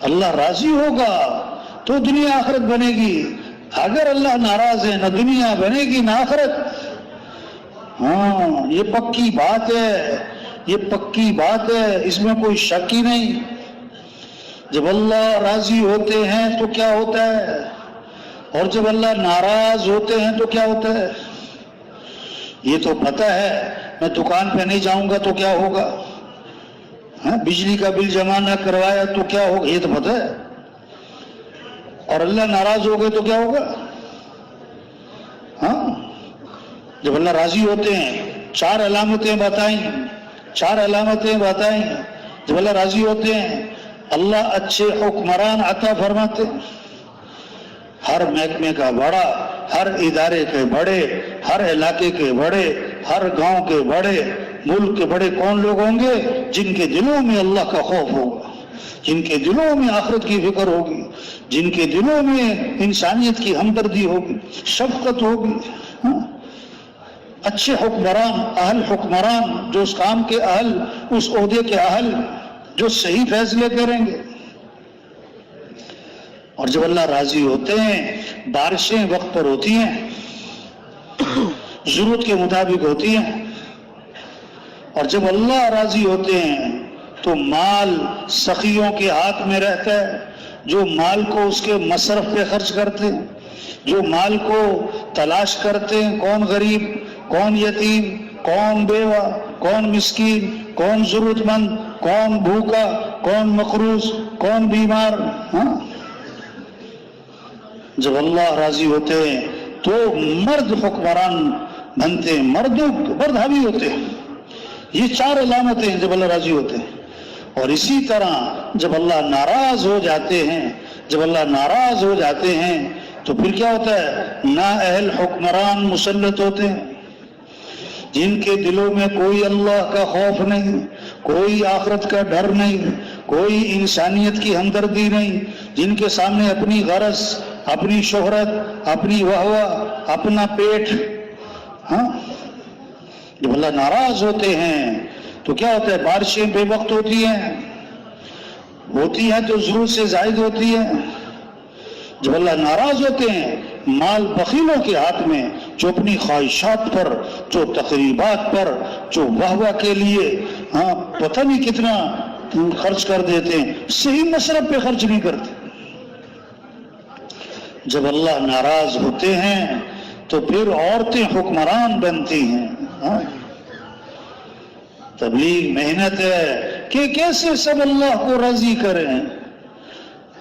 اللہ راضی ہوگا تو دنیا آخرت بنے گی، اگر اللہ ناراض ہے نہ دنیا بنے گی نہ آخرت۔ ہاں یہ پکی بات ہے، یہ پکی بات ہے، اس میں کوئی شک ہی نہیں۔ جب اللہ راضی ہوتے ہیں تو کیا ہوتا ہے، اور جب اللہ ناراض ہوتے ہیں تو کیا ہوتا ہے، یہ تو پتہ ہے۔ میں دکان پہ نہیں جاؤں گا تو کیا ہوگا، بجلی کا بل جمع نہ کروایا تو کیا ہوگا، یہ تو پتہ ہے۔ اور اللہ ناراض ہو گئے تو کیا ہوگا؟ ہاں جب اللہ راضی ہوتے ہیں، چار علامتیں بتائیں، چار علامتیں بتائیں۔ جب اللہ راضی ہوتے ہیں اللہ اچھے حکمران عطا فرماتے ہیں، ہر محکمے کا بڑا، ہر ادارے کے بڑے، ہر علاقے کے بڑے، ہر گاؤں کے بڑے، ملک کے بڑے کون لوگ ہوں گے؟ جن کے دلوں میں اللہ کا خوف ہوگا، جن کے دلوں میں آخرت کی فکر ہوگی، جن کے دلوں میں انسانیت کی ہمدردی ہوگی، شفقت ہوگی۔ اچھے حکمران، اہل حکمران، جو اس کام کے اہل، اس عہدے کے اہل، جو صحیح فیصلے کریں گے۔ اور جب اللہ راضی ہوتے ہیں بارشیں وقت پر ہوتی ہیں، ضرورت کے مطابق ہوتی ہیں۔ اور جب اللہ راضی ہوتے ہیں تو مال سخیوں کے ہاتھ میں رہتا ہے، جو مال کو اس کے مصرف پہ خرچ کرتے ہیں، جو مال کو تلاش کرتے ہیں، کون غریب، کون یتیم، کون بیوہ، کون مسکین، کون ضرورت مند، کون بھوکا، کون مقروض، کون بیمار۔ جب اللہ راضی ہوتے ہیں تو مرد حکمران بنتے ہیں، مرد حاوی ہوتے ہیں۔ یہ چار علامتیں ہیں جب اللہ راضی ہوتے ہیں۔ اور اسی طرح جب اللہ ناراض ہو جاتے ہیں، جب اللہ ناراض ہو جاتے ہیں تو پھر کیا ہوتا ہے؟ نااہل حکمران مسلط ہوتے ہیں، جن کے دلوں میں کوئی اللہ کا خوف نہیں، کوئی آخرت کا ڈر نہیں، کوئی انسانیت کی ہمدردی نہیں، جن کے سامنے اپنی غرض، اپنی شہرت، اپنی واہ، اپنا پیٹ۔ جب اللہ ناراض ہوتے ہیں تو کیا ہوتا ہے؟ بارشیں بے وقت ہوتی ہیں تو ضرورت سے زائد ہوتی ہیں۔ جب اللہ ناراض ہوتے ہیں مال بخیلوں کے ہاتھ میں، جو اپنی خواہشات پر، جو تقریبات پر، جو واہ کے لیے پتہ نہیں کتنا خرچ کر دیتے ہیں، صحیح مصرف پہ خرچ نہیں کرتے۔ جب اللہ ناراض ہوتے ہیں تو پھر عورتیں حکمران بنتی ہیں۔ تبلیغ محنت ہے کہ کیسے سب اللہ کو راضی کریں۔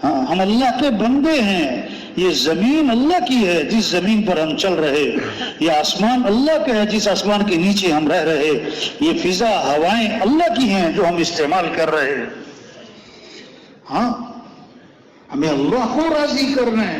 ہم اللہ کے بندے ہیں، یہ زمین اللہ کی ہے جس زمین پر ہم چل رہے، یہ آسمان اللہ کا ہے جس آسمان کے نیچے ہم رہ رہے، یہ فضا ہوائیں اللہ کی ہیں جو ہم استعمال کر رہے۔ ہمیں اللہ کو راضی کرنا ہے۔